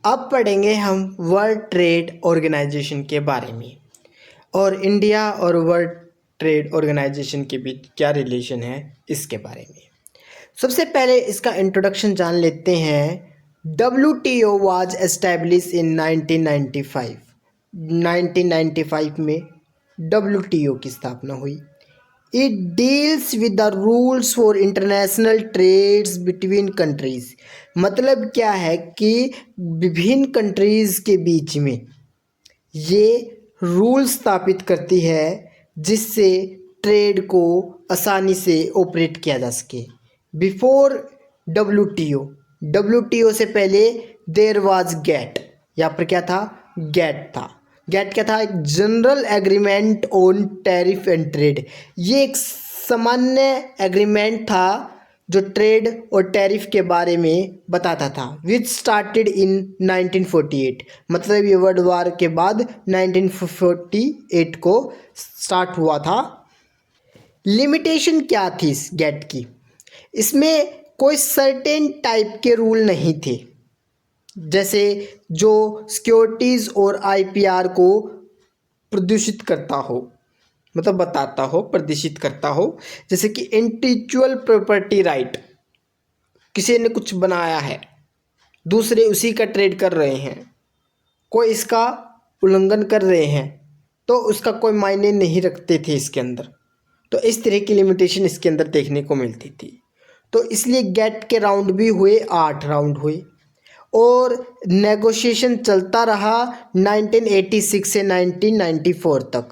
अब पढ़ेंगे हम वर्ल्ड ट्रेड ऑर्गेनाइजेशन के बारे में और इंडिया और वर्ल्ड ट्रेड ऑर्गेनाइजेशन के बीच क्या रिलेशन है इसके बारे में। सबसे पहले इसका इंट्रोडक्शन जान लेते हैं। WTO was establish in 1995। 1995 में WTO की स्थापना हुई। It deals with the rules for international trades between countries. मतलब क्या है कि विभिन्न कंट्रीज़ के बीच में ये रूल स्थापित करती है जिससे ट्रेड को आसानी से ऑपरेट किया जा सके। बिफोर WTO से पहले देयर वाज गैट। यहाँ पर क्या था? गैट था। गैट क्या था? एक general agreement on tariff and trade. ये एक सामान्य एग्रीमेंट था जो ट्रेड और टैरिफ के बारे में बताता था। Which started in 1948। मतलब ये वर्ल्ड वार के बाद 1948 को स्टार्ट हुआ था। लिमिटेशन क्या थी इस गैट की? इसमें कोई सर्टेन टाइप के रूल नहीं थे, जैसे जो सिक्योरिटीज़ और IPR को प्रदूषित करता हो, मतलब बताता हो, प्रदूषित करता हो। जैसे कि इंटेलेक्चुअल प्रॉपर्टी राइट, किसी ने कुछ बनाया है, दूसरे उसी का ट्रेड कर रहे हैं, कोई इसका उल्लंघन कर रहे हैं तो उसका कोई मायने नहीं रखते थे इसके अंदर। तो इस तरह की लिमिटेशन इसके अंदर देखने को मिलती थी। तो इसलिए गैट के राउंड भी हुए, 8 राउंड हुए और नेगोशिएशन चलता रहा 1986 से 1994 तक।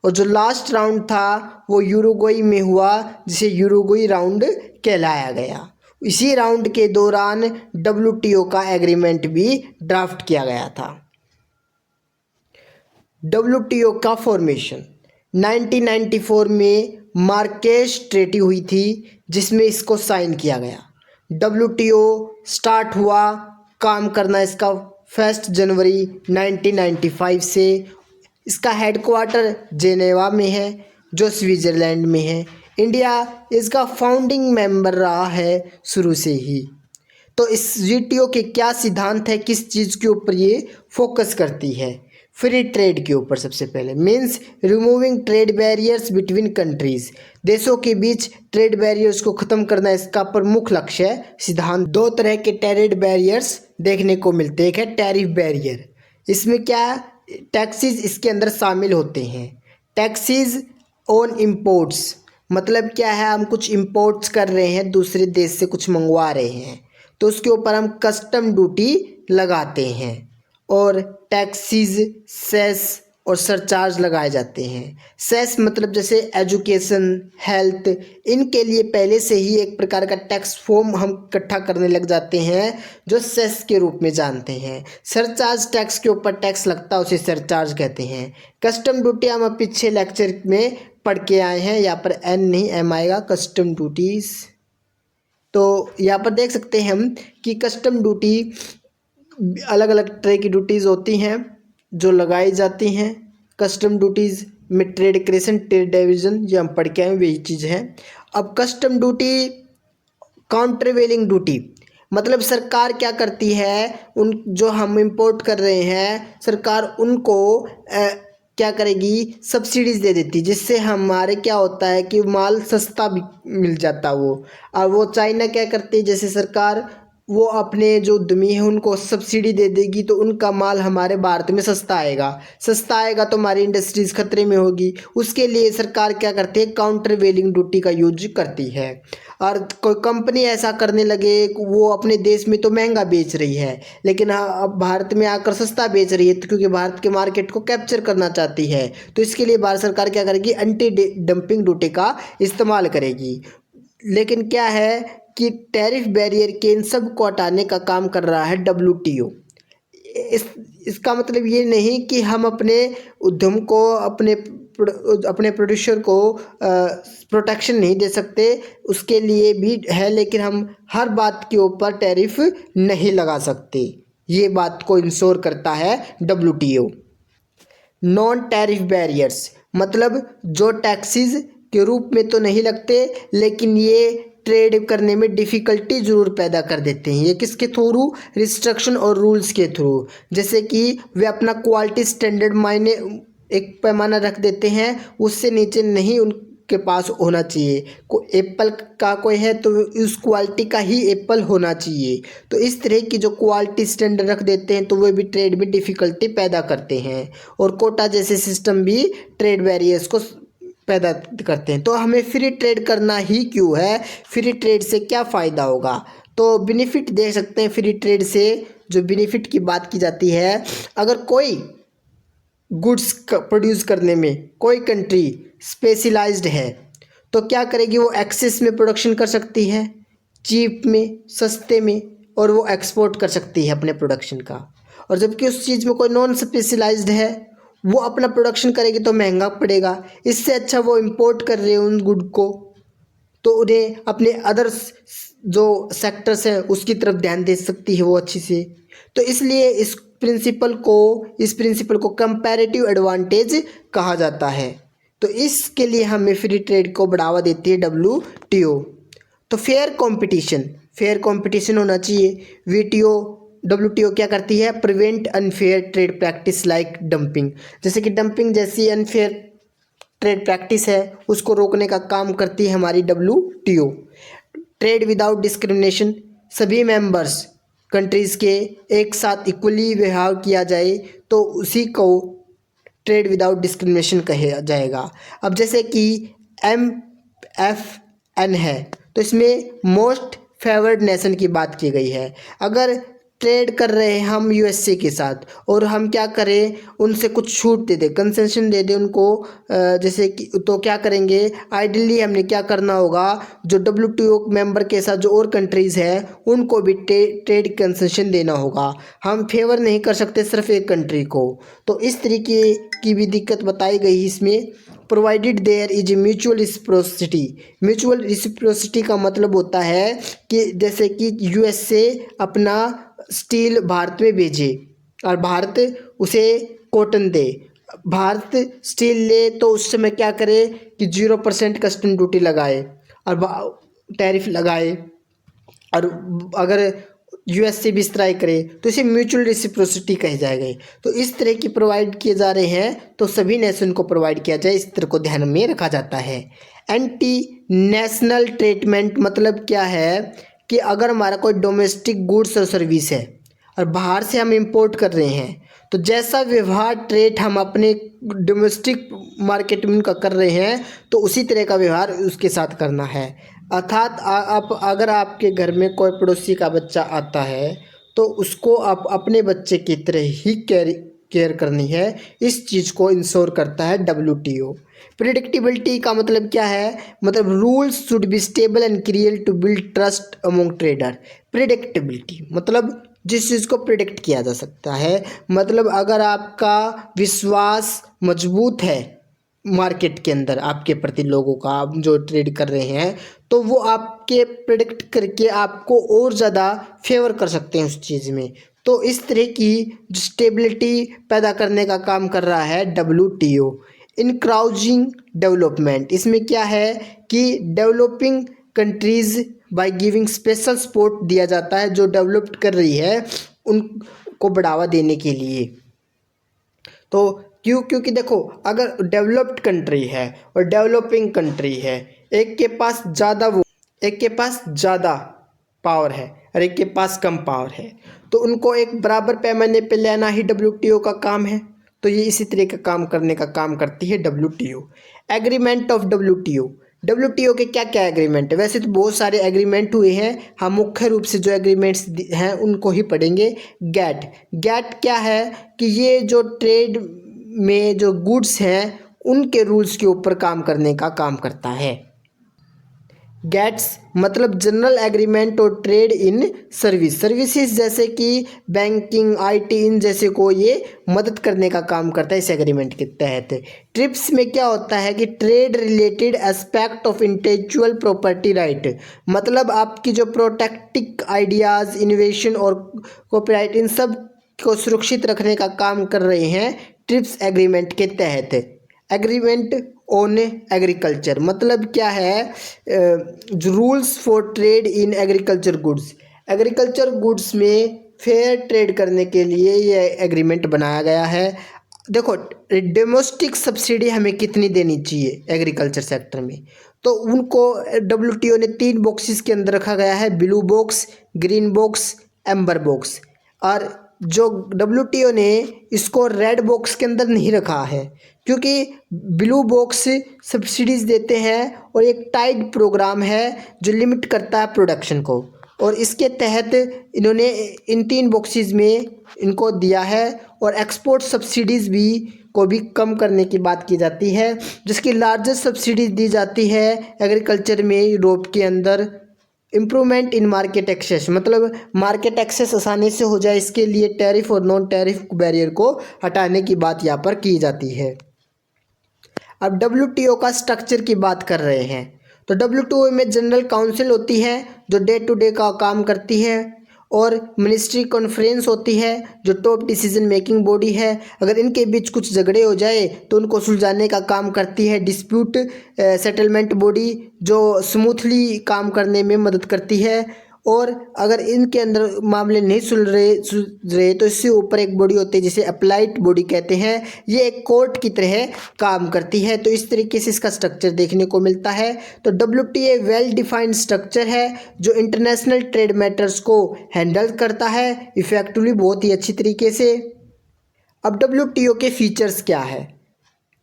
और जो लास्ट राउंड था वो यूरुग्वे में हुआ, जिसे यूरुग्वे राउंड कहलाया गया। इसी राउंड के दौरान WTO का एग्रीमेंट भी ड्राफ्ट किया गया था। WTO का फॉर्मेशन 1994 में मार्केश ट्रीटी हुई थी जिसमें इसको साइन किया गया। WTO स्टार्ट हुआ काम करना इसका 1 जनवरी 1995 से। इसका हेडक्वार्टर जेनेवा में है जो स्विट्ज़रलैंड में है। इंडिया इसका फाउंडिंग मेंबर रहा है शुरू से ही। तो इस WTO के क्या सिद्धांत है, किस चीज़ के ऊपर ये फोकस करती है? फ्री ट्रेड के ऊपर। सबसे पहले means removing trade barriers between countries. देशों के बीच ट्रेड बैरियर्स को ख़त्म करना इसका प्रमुख लक्ष्य है। सिद्धांत 2 तरह के ट्रेड बैरियर्स देखने को मिलते हैं। एक है टैरिफ बैरियर, इसमें क्या टैक्सेस इसके अंदर शामिल होते हैं। टैक्सेस ऑन इम्पोर्ट्स, मतलब क्या है, हम कुछ इम्पोर्ट्स कर रहे हैं, दूसरे देश से कुछ मंगवा रहे हैं तो उसके ऊपर हम कस्टम ड्यूटी लगाते हैं। और टैक्सेस, सेस और सरचार्ज लगाए जाते हैं। सेस मतलब जैसे एजुकेशन, हेल्थ, इनके लिए पहले से ही एक प्रकार का टैक्स फॉर्म हम इकट्ठा करने लग जाते हैं जो सेस के रूप में जानते हैं। सरचार्ज टैक्स के ऊपर टैक्स लगता है, उसे सरचार्ज कहते हैं। कस्टम ड्यूटी हम पीछे लेक्चर में पढ़ के आए हैं, यहाँ पर N नहीं M आएगा, कस्टम ड्यूटीज़। तो यहाँ पर देख सकते हैं हम कि कस्टम ड्यूटी अलग अलग तरह की ड्यूटीज़ होती हैं जो लगाई जाती हैं। कस्टम ड्यूटीज़ में ट्रेड क्रेशन, ट्रेड डिवीज़न, ये हम पढ़ के आए वही चीज़ है। अब कस्टम ड्यूटी, काउंटरवेलिंग ड्यूटी, मतलब सरकार क्या करती है, उन जो हम इंपोर्ट कर रहे हैं सरकार उनको क्या करेगी, सब्सिडीज़ दे देती, जिससे हमारे क्या होता है कि माल सस्ता भी मिल जाता वो। और वो चाइना क्या करती है, जैसे सरकार वो अपने जो उद्यमी है उनको सब्सिडी दे देगी तो उनका माल हमारे भारत में सस्ता आएगा। सस्ता आएगा तो हमारी इंडस्ट्रीज़ खतरे में होगी। उसके लिए सरकार क्या करती है, काउंटर वेलिंग ड्यूटी का यूज करती है। और कोई कंपनी ऐसा करने लगे, वो अपने देश में तो महंगा बेच रही है लेकिन अब भारत में आकर सस्ता बेच रही है, तो क्योंकि भारत के मार्केट को कैप्चर करना चाहती है तो इसके लिए भारत सरकार क्या करेगी, एंटी डंपिंग ड्यूटी का इस्तेमाल करेगी। लेकिन क्या है कि टैरिफ बैरियर के इन सब को हटाने का काम कर रहा है WTO। इसका मतलब ये नहीं कि हम अपने उद्यम को, अपने प्रोड्यूसर को प्रोटेक्शन नहीं दे सकते, उसके लिए भी है, लेकिन हम हर बात के ऊपर टैरिफ नहीं लगा सकते। ये बात को इंश्योर करता है WTO। नॉन टैरिफ बैरियर्स मतलब जो टैक्सेस के रूप में तो नहीं लगते लेकिन ये ट्रेड करने में डिफ़िकल्टी ज़रूर पैदा कर देते हैं। ये किसके थ्रू? रिस्ट्रिक्शन और रूल्स के थ्रू। जैसे कि वे अपना क्वालिटी स्टैंडर्ड मायने एक पैमाना रख देते हैं, उससे नीचे नहीं उनके पास होना चाहिए। को एप्पल का कोई है तो उस क्वालिटी का ही एप्पल होना चाहिए। तो इस तरह की जो क्वालिटी स्टैंडर्ड रख देते हैं तो वे भी ट्रेड में डिफ़िकल्टी पैदा करते हैं। और कोटा जैसे सिस्टम भी ट्रेड बैरियर्स को पैदा करते हैं। तो हमें फ्री ट्रेड करना ही क्यों है? फ्री ट्रेड से क्या फ़ायदा होगा? तो बेनिफिट देख सकते हैं फ्री ट्रेड से। जो बेनिफिट की बात की जाती है, अगर कोई गुड्स प्रोड्यूस करने में कोई कंट्री स्पेशलाइज्ड है तो क्या करेगी? वो एक्सेस में प्रोडक्शन कर सकती है, चीप में, सस्ते में, और वो एक्सपोर्ट कर सकती है अपने प्रोडक्शन का। और जबकि उस चीज़ में कोई नॉन स्पेशलाइज्ड है, वो अपना प्रोडक्शन करेगी तो महंगा पड़ेगा। इससे अच्छा वो इंपोर्ट कर रहे हैं उन गुड को, तो उन्हें अपने अदर्स जो सेक्टर्स हैं उसकी तरफ ध्यान दे सकती है वो अच्छी से। तो इसलिए इस प्रिंसिपल को कंपैरेटिव एडवांटेज कहा जाता है। तो इसके लिए हमें फ्री ट्रेड को बढ़ावा देती है WTO। तो फेयर कंपटीशन होना चाहिए। WTO क्या करती है? Prevent unfair trade practice like dumping. जैसे कि डंपिंग जैसी अनफेयर ट्रेड प्रैक्टिस है उसको रोकने का काम करती है हमारी WTO। ट्रेड विदाउट डिस्क्रिमिनेशन, सभी मेंबर्स कंट्रीज़ के एक साथ इक्वली व्यवहार किया जाए तो उसी को ट्रेड विदाउट डिस्क्रिमिनेशन कहा जाएगा। अब जैसे कि MFN है तो इसमें मोस्ट फेवर्ड नेशन की बात की गई है। अगर ट्रेड कर रहे हैं हम USA के साथ और हम क्या करें, उनसे कुछ छूट दे दें, कंसेशन दे दें उनको, जैसे कि तो क्या करेंगे? आइडियली हमने क्या करना होगा? जो WTO मेंबर के साथ जो और कंट्रीज़ हैं उनको भी ट्रेड कंसेशन देना होगा। हम फेवर नहीं कर सकते सिर्फ एक कंट्री को। तो इस तरीके की भी दिक्कत बताई गई इसमें। Provided there is mutual reciprocity का मतलब होता है कि जैसे कि USA अपना स्टील भारत में भेजे और भारत उसे कॉटन दे। भारत स्टील ले तो उस समय क्या करे कि 0% कस्टम ड्यूटी लगाए और टैरिफ लगाए, और अगर USA भी स्ट्राइक करे तो इसे म्यूचुअल रिसिप्रोसिटी कहे जाएगा। तो इस तरह की प्रोवाइड किए जा रहे हैं तो सभी नेशन को प्रोवाइड किया जाए, इस तरह को ध्यान में रखा जाता है। एंटी नेशनल ट्रीटमेंट मतलब क्या है कि अगर हमारा कोई डोमेस्टिक गुड्स और सर्विस है और बाहर से हम इंपोर्ट कर रहे हैं तो जैसा व्यवहार ट्रेड हम अपने डोमेस्टिक मार्केट में उनका कर रहे हैं तो उसी तरह का व्यवहार उसके साथ करना है। अर्थात आप अगर आपके घर में कोई पड़ोसी का बच्चा आता है तो उसको आप अपने बच्चे की तरह ही केयर करनी है। इस चीज़ को इंश्योर करता है WTO। प्रिडिक्टेबिलिटी का मतलब क्या है? मतलब rules should be stable and clear to build trust among trader. Predictability मतलब जिस चीज़ को प्रिडिक्ट किया जा सकता है, मतलब अगर आपका विश्वास मजबूत है मार्केट के अंदर आपके प्रति लोगों का, आप जो ट्रेड कर रहे हैं, तो वो आपके प्रिडिक्ट करके आपको और ज़्यादा फेवर कर सकते हैं उस चीज़ में। तो इस तरह की जो स्टेबिलिटी पैदा करने का काम कर रहा है WTO। इनक्राउजिंग डेवलपमेंट, इसमें क्या है कि developing countries by giving special support दिया जाता है जो डेवलप्ड कर रही है उनको बढ़ावा देने के लिए। तो क्योंकि देखो अगर डेवलप्ड कंट्री है और डेवलपिंग कंट्री है, एक के पास ज़्यादा पावर है और एक के पास कम पावर है, तो उनको एक बराबर पैमाने पे लेना ही WTO का काम है। तो ये इसी तरह का काम करने का काम करती है WTO। एग्रीमेंट ऑफ WTO के क्या क्या एग्रीमेंट है? वैसे तो बहुत सारे एग्रीमेंट हुए हैं, हम मुख्य रूप से जो एग्रीमेंट्स हैं उनको ही पढ़ेंगे। गैट क्या है कि ये जो ट्रेड में जो गुड्स हैं उनके रूल्स के ऊपर काम करने का काम करता है। गैट्स मतलब जनरल एग्रीमेंट और ट्रेड इन सर्विसेज, जैसे कि बैंकिंग, IT इन जैसे को ये मदद करने का काम करता है इस एग्रीमेंट के तहत। ट्रिप्स में क्या होता है कि trade related aspect of intellectual property right, मतलब आपकी जो प्रोटेक्टिव आइडियाज़, इनोवेशन और कॉपीराइट, इन सब को सुरक्षित रखने का काम कर रहे हैं ट्रिप्स एग्रीमेंट के तहत। Agreement on agriculture. मतलब क्या है, rules for trade in agriculture goods. Agriculture goods में फेयर ट्रेड करने के लिए ये एग्रीमेंट बनाया गया है। देखो, डोमेस्टिक सब्सिडी हमें कितनी देनी चाहिए एग्रीकल्चर सेक्टर में, तो उनको डब्ल्यूटीओ ने 3 बॉक्सेस के अंदर रखा गया है, blue box, green box, amber box. और जो डब्ल्यूटीओ ने इसको रेड बॉक्स के अंदर नहीं रखा है, क्योंकि ब्लू बॉक्स सब्सिडीज देते हैं और एक टाइड प्रोग्राम है जो लिमिट करता है प्रोडक्शन को, और इसके तहत इन्होंने इन 3 बॉक्सेस में इनको दिया है। और एक्सपोर्ट सब्सिडीज़ भी को भी कम करने की बात की जाती है, जिसकी लार्जेस्ट सब्सिडीज दी जाती है एग्रीकल्चर में यूरोप के अंदर। इम्प्रूवमेंट इन मार्केट एक्सेस, मतलब मार्केट एक्सेस आसानी से हो जाए, इसके लिए टैरिफ और नॉन टैरिफ बैरियर को हटाने की बात यहाँ पर की जाती है। अब डब्ल्यूटीओ का स्ट्रक्चर की बात कर रहे हैं, तो डब्ल्यूटीओ में जनरल काउंसिल होती है जो डे टू डे का काम करती है, और मिनिस्ट्री कॉन्फ्रेंस होती है जो टॉप डिसीजन मेकिंग बॉडी है। अगर इनके बीच कुछ झगड़े हो जाए तो उनको सुलझाने का काम करती है डिस्प्यूट सेटलमेंट बॉडी, जो स्मूथली काम करने में मदद करती है। और अगर इनके अंदर मामले नहीं सुलझ रहे तो इससे ऊपर एक बॉडी होती है जिसे अप्लाइड बॉडी कहते हैं, ये एक कोर्ट की तरह काम करती है। तो इस तरीके से इसका स्ट्रक्चर देखने को मिलता है। तो डब्ल्यूटीओ वेल डिफाइंड स्ट्रक्चर है जो इंटरनेशनल ट्रेड मैटर्स को हैंडल करता है इफेक्टिवली, बहुत ही अच्छी तरीके से। अब डब्ल्यूटीओ के फीचर्स क्या है?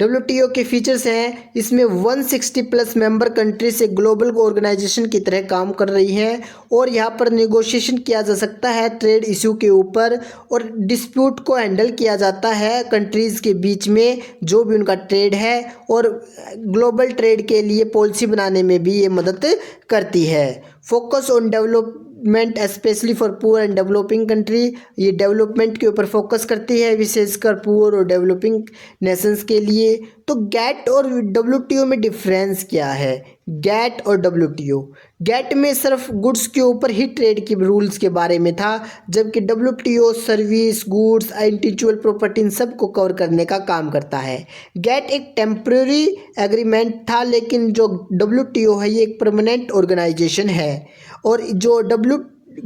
डब्ल्यूटीओ के फीचर्स हैं, इसमें 160 प्लस मेंबर कंट्री से ग्लोबल ऑर्गेनाइजेशन की तरह काम कर रही हैं, और यहाँ पर नेगोशिएशन किया जा सकता है ट्रेड इशू के ऊपर, और डिस्प्यूट को हैंडल किया जाता है कंट्रीज़ के बीच में जो भी उनका ट्रेड है, और ग्लोबल ट्रेड के लिए पॉलिसी बनाने में भी ये मदद करती है। Focus on development specially for poor and developing country, ये डेवलपमेंट के ऊपर फोकस करती है विशेषकर पुअर और डेवलपिंग नेशंस के लिए। तो गैट और डब्ल्यूटीओ में डिफरेंस क्या है? गैट और डब्ल्यूटीओ, गैट में सिर्फ गुड्स के ऊपर ही ट्रेड के रूल्स के बारे में था, जबकि WTO service, goods, intellectual property in सब को कवर करने का काम करता है। गैट एक टेम्परेरी एग्रीमेंट था, लेकिन जो डब्ल्यूटीओ है ये एक परमानेंट ऑर्गेनाइजेशन है, और जो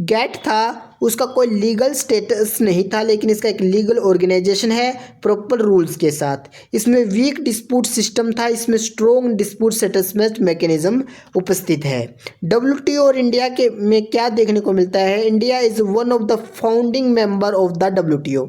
गैट था उसका कोई लीगल स्टेटस नहीं था, लेकिन इसका एक लीगल ऑर्गेनाइजेशन है प्रॉपर रूल्स के साथ। इसमें वीक डिस्प्यूट सिस्टम था, इसमें स्ट्रॉन्ग डिस्प्यूट सेटलमेंट मैकेनिज्म उपस्थित है। डब्ल्यूटीओ और इंडिया के में क्या देखने को मिलता है? India is one of the founding member of the WTO.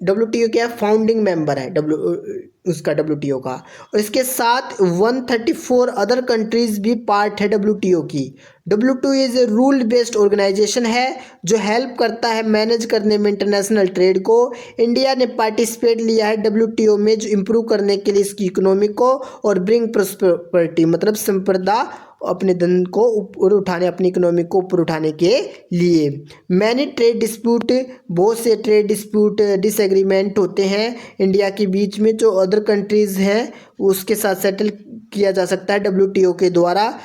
WTO क्या है? फाउंडिंग मेंबर है डब्ल्यूटीओ का, और इसके साथ 134 अदर कंट्रीज भी पार्ट है डब्ल्यूटीओ की। WTO is a rule based organization है जो हेल्प करता है मैनेज करने में इंटरनेशनल ट्रेड को। इंडिया ने पार्टिसिपेट लिया है डब्ल्यूटीओ में जो इम्प्रूव करने के लिए इसकी इकोनॉमी को और ब्रिंग प्रॉस्पेरिटी, मतलब संपदा, अपने धन को ऊपर उठाने, अपनी इकोनॉमी को ऊपर उठाने के लिए। मैनी ट्रेड डिस्प्यूट, बहुत से ट्रेड डिस्प्यूट डिसएग्रीमेंट होते हैं इंडिया के बीच में जो अदर कंट्रीज़ हैं उसके साथ सेटल किया जा सकता है डब्ल्यूटीओ के द्वारा।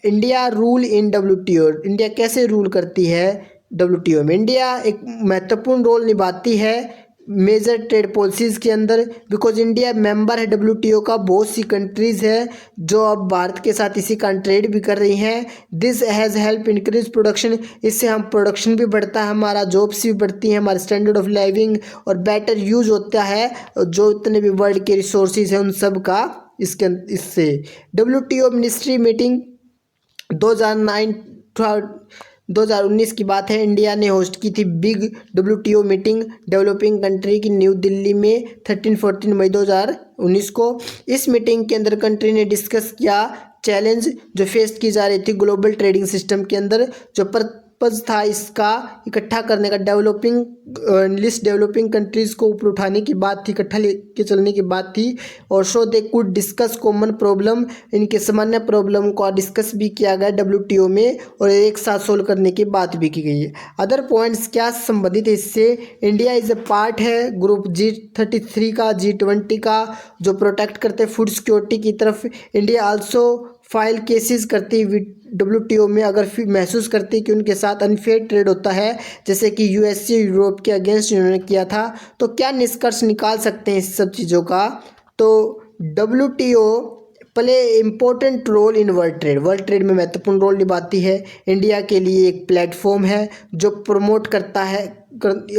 India rule in WTO, India कैसे रूल करती है डब्ल्यूटीओ में? इंडिया एक महत्वपूर्ण रोल निभाती है मेजर ट्रेड पॉलिसीज़ के अंदर, बिकॉज इंडिया मेंबर है डब्ल्यूटीओ का। बहुत सी कंट्रीज़ है जो अब भारत के साथ इसी का ट्रेड भी कर रही हैं। This has help increase production, इससे हम प्रोडक्शन भी बढ़ता है, हमारा जॉब्स भी बढ़ती हैं, हमारे स्टैंडर्ड ऑफ लिविंग और बेटर यूज होता है जो इतने भी वर्ल्ड के रिसोर्सेज हैं उन सब का इससे। डब्ल्यूटीओ मिनिस्ट्री मीटिंग 2019 की बात है, इंडिया ने होस्ट की थी big WTO meeting developing country की न्यू दिल्ली में 13-14 मई 2019 को। इस मीटिंग के अंदर कंट्री ने डिस्कस किया चैलेंज जो फेस की जा रही थी ग्लोबल ट्रेडिंग सिस्टम के अंदर। जो पर्पज़ था इसका इकट्ठा करने का, डेवलपिंग कंट्रीज़ को ऊपर उठाने की बात थी, इकट्ठा लेके चलने की बात थी, और so they could discuss common problem, इनके सामान्य प्रॉब्लम को डिस्कस भी किया गया डब्ल्यूटीओ में और एक साथ सोल्व करने की बात भी की गई है। अदर पॉइंट्स क्या संबंधित है इससे? इंडिया इज़ ए पार्ट है ग्रुप G33 का, G20 का, जो प्रोटेक्ट करते हैं फूड सिक्योरिटी की तरफ। इंडिया आल्सो फाइल केसेस करती है डब्ल्यूटीओ में अगर महसूस करती है कि उनके साथ अनफेयर ट्रेड होता है, जैसे कि यूएसए यूरोप के अगेंस्ट इन्होंने किया था। तो क्या निष्कर्ष निकाल सकते हैं इस सब चीज़ों का? तो WTO play important role in world trade में महत्वपूर्ण रोल निभाती है। इंडिया के लिए एक प्लेटफॉर्म है जो प्रमोट करता है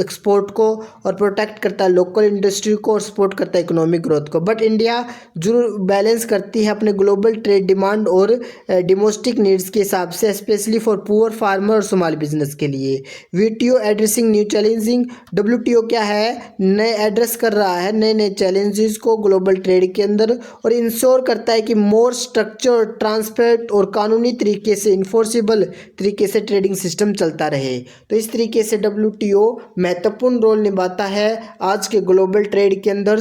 एक्सपोर्ट को और प्रोटेक्ट करता है लोकल इंडस्ट्री को और सपोर्ट करता है इकोनॉमिक ग्रोथ को। बट इंडिया जरूर बैलेंस करती है अपने ग्लोबल ट्रेड डिमांड और डोमेस्टिक नीड्स के हिसाब से, स्पेशली फॉर पुअर फार्मर और स्मॉल बिजनेस के लिए। WTO addressing new challenging, WTO क्या है, नए एड्रेस कर रहा है नए नए चैलेंजेस को ग्लोबल ट्रेड के अंदर और इंश्योर करता है कि मोर स्ट्रक्चर, ट्रांसपेरेंट और कानूनी तरीके से, इन्फोर्सेबल तरीके से ट्रेडिंग सिस्टम चलता रहे। तो इस तरीके से WTO महत्वपूर्ण रोल निभाता है आज के ग्लोबल ट्रेड के अंदर।